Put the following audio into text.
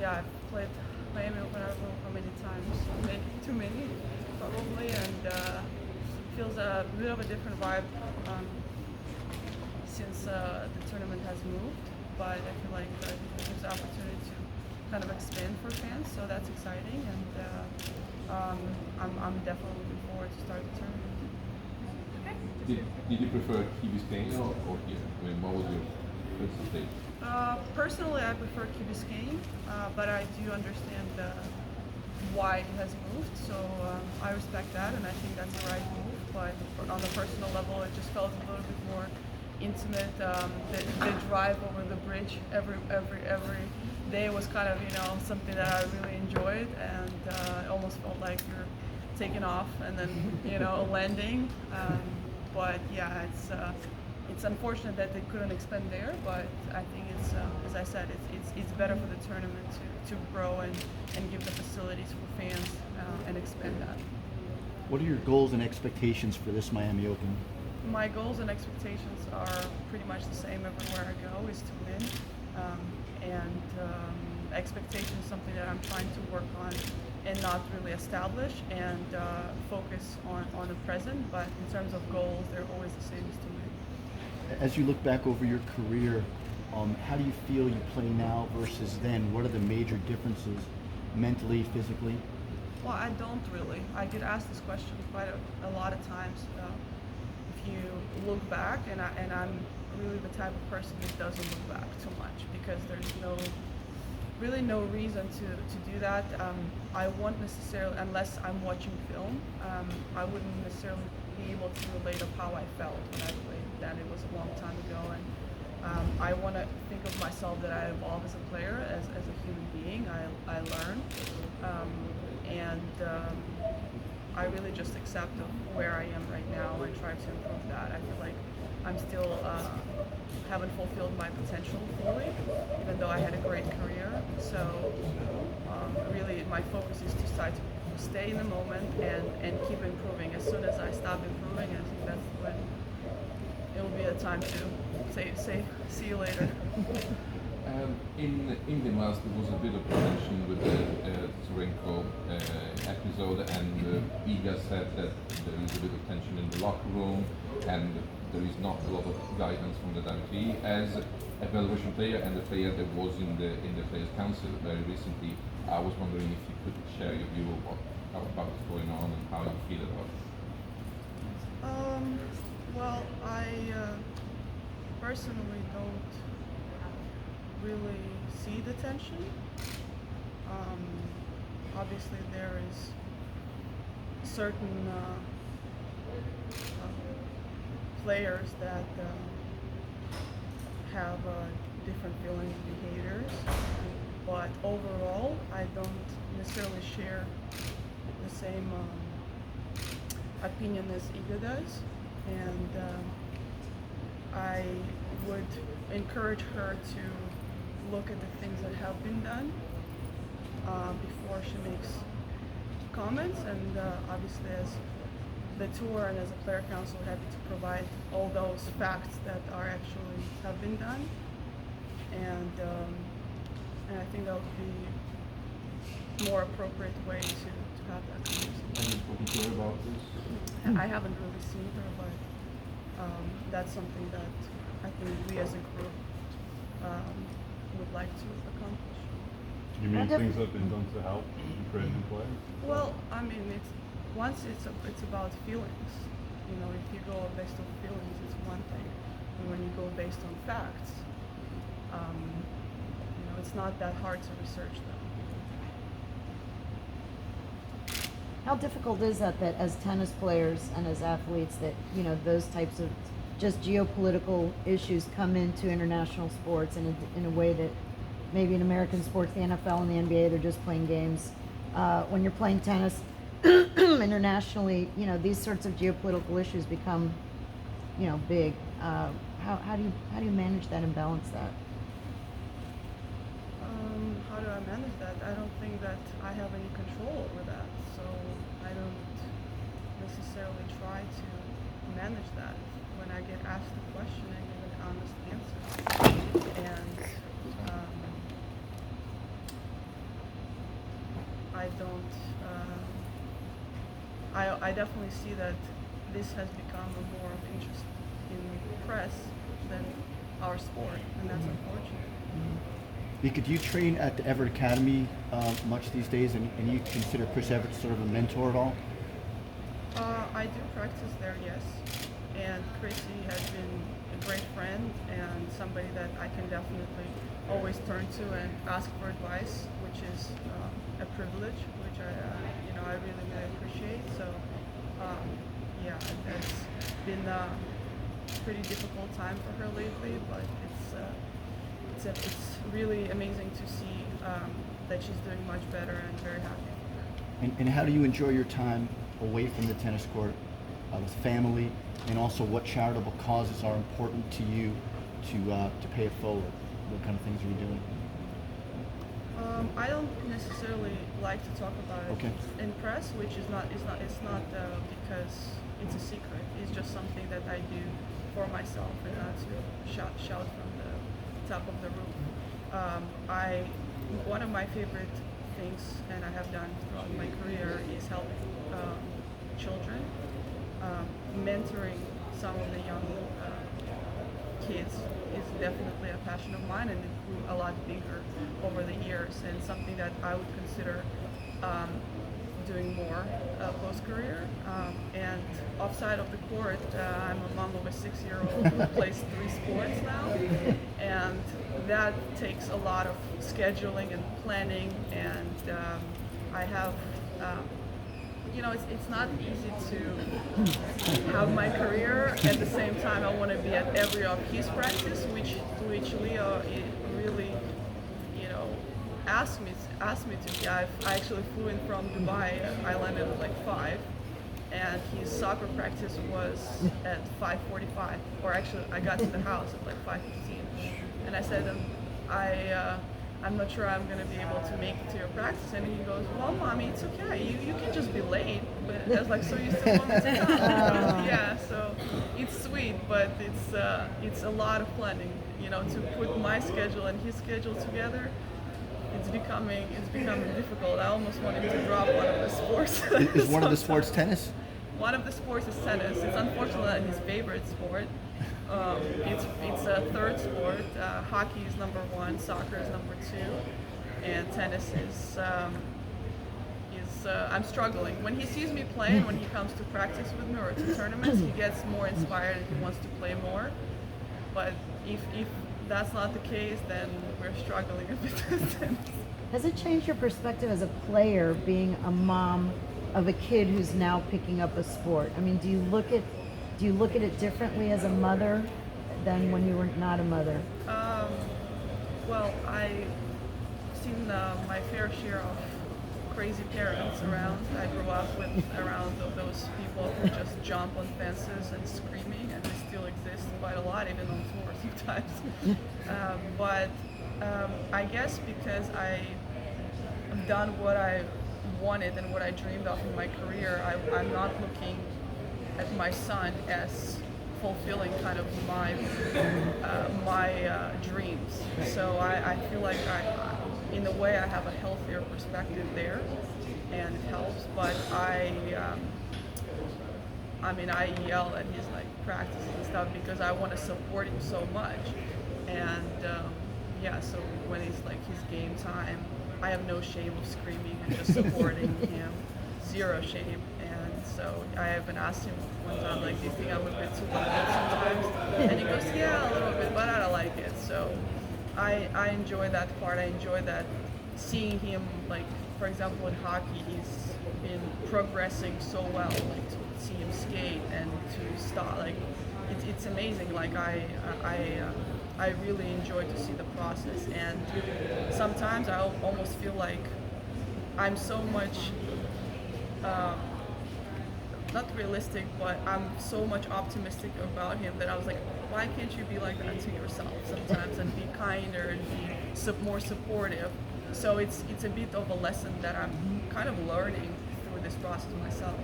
Yeah, I've played Miami Open. I don't know how many times, too many, probably, and feels a bit of a different vibe since the tournament has moved. But I feel like there's the opportunity to kind of expand for fans, so that's exciting, and I'm definitely looking forward to start the tournament. Did you prefer Key Biscayne or here? I mean, what was your first take? Personally, I prefer Key Biscayne, but I do understand why it has moved, so I respect that, and I think that's the right move. But on the personal level, it just felt a little bit more intimate. The drive over the bridge every day was kind of something that I really enjoyed, and it almost felt like you're taking off and then landing. But yeah, it's unfortunate that they couldn't expand there, but I think it's as I said, it's better for the tournament to grow and give the facilities for fans and expand that. What are your goals and expectations for this Miami Open? My goals and expectations are pretty much the same everywhere I go, is to win. Expectation is something that I'm trying to work on and not really establish, and focus on the present, but in terms of goals, they're always the same, as to win. As you look back over your career, how do you feel you play now versus then? What are the major differences mentally, physically? Well, I don't really. I get asked this question quite a lot of times. If you look back, and I'm really the type of person that doesn't look back too much, because there's really no reason to do that. I won't necessarily, unless I'm watching film, I wouldn't necessarily be able to relate of how I felt when I played then. It was a long time ago, and I want to think of myself that I evolve as a player, as a human being. I learn, and I really just accept of where I am right now and try to improve that. I feel like I'm still haven't fulfilled my potential fully, even though I had a great career. So really my focus is to try to stay in the moment and keep improving. As soon as I stop improving, I think that's when it will be a time to say see you later. In the Masters, there was a bit of tension with the Azarenka episode, and Iga said that there is a bit of tension in the locker room, and there is not a lot of guidance from the WTA. As a Belarusian player and a player that was in the Players Council very recently, I was wondering if you could share your view of about what's going on and how you feel about it. Well, I personally don't really see the tension. Obviously, there is certain players that have different feelings and behaviors, but overall, I don't necessarily share the same opinion as Iga does, and I would encourage her to look at the things that have been done before she makes comments, and obviously as the tour and as a player council, we're happy to provide all those facts that are actually have been done, and I think that would be more appropriate way to have that conversation. Have you spoken to her about this? I haven't really seen her, but that's something that I think we as a group would like to accomplish. You mean things that have been done to help Ukrainian players? Well, I mean, it's about feelings. If you go based on feelings, it's one thing, and when you go based on facts, it's not that hard to research them. How difficult is that as tennis players and as athletes that, those types of just geopolitical issues come into international sports in a way that maybe in American sports, the NFL and the NBA, they're just playing games. When you're playing tennis internationally, these sorts of geopolitical issues become, big. How do you manage that and balance that? How do I manage that? I don't think that I have any control over that, so I don't necessarily try to manage that. When I get asked a question, I give an honest answer. And I don't. I definitely see that this has become a more of interest in press than our sport, and that's unfortunate. Vika, do you train at the Everett Academy much these days, and you consider Chris Everett sort of a mentor at all? I do practice there, yes. And Chrissy has been a great friend and somebody that I can definitely always turn to and ask for advice, which is a privilege, which I really, really appreciate. So, yeah, it's been a pretty difficult time for her lately, but it's really amazing to see that she's doing much better, and very happy for her. And how do you enjoy your time away from the tennis court with family, and also what charitable causes are important to you to pay it forward? What kind of things are you doing? I don't necessarily like to talk about it Okay. in press, which is not because it's a secret. It's just something that I do for myself and not to shout from the top of the roof. One of my favorite things, and I have done throughout my career, is helping children, mentoring some of the young kids is definitely a passion of mine, and it grew a lot bigger over the years, and something that I would consider doing more post-career. And offside of the court, I'm a mom of a 6-year-old who plays 3 sports now, and that takes a lot of scheduling and planning, and I have it's not easy to have my career at the same time. I want to be at every of his practice, which Leo really, asked me to be. I actually flew in from Dubai. I landed at like 5, and his soccer practice was at 5:45. Or actually, I got to the house at like 5:15, and I said, I'm not sure I'm going to be able to make it to your practice. And he goes, well, Mommy, it's okay. You can just be late. But I was like, so you still want me to come? Yeah, so it's sweet, but it's a lot of planning, to put my schedule and his schedule together. It's becoming difficult. I almost want him to drop one of the sports. Is one of the sports tennis? One of the sports is tennis. It's unfortunately not his favorite sport. It's a third sport. Hockey is number 1, soccer is number 2, and tennis is. I'm struggling. When he sees me playing, when he comes to practice with me or to tournaments, he gets more inspired and he wants to play more. But if that's not the case, then we're struggling a bit with tennis. Has it changed your perspective as a player, being a mom of a kid who's now picking up a sport? I mean, do you look at it differently as a mother than when you were not a mother? Well, I've seen my fair share of crazy parents around. I grew up around those people who just jump on fences and screaming, and they still exist quite a lot, even on tour sometimes. But I guess because I've done what I wanted and what I dreamed of in my career, I'm not looking at my son as fulfilling kind of my dreams. So I feel like in a way I have a healthier perspective there, and it helps. But I yell at his practice and stuff because I want to support him so much. And so when it's his game time, I have no shame of screaming and just supporting him, 0 shame. And so I even asked him one time, do you think I'm a bit too loud sometimes? And he goes, yeah, a little bit, but I don't like it. So I enjoy that part. I enjoy that, seeing him, for example, in hockey, he's been progressing so well, to see him skate and to start, it's amazing. I really enjoy to see the process, and sometimes I almost feel like I'm so much not realistic, but I'm so much optimistic about him that I was like, why can't you be like that to yourself sometimes and be kinder and be more supportive? So it's a bit of a lesson that I'm kind of learning through this process myself.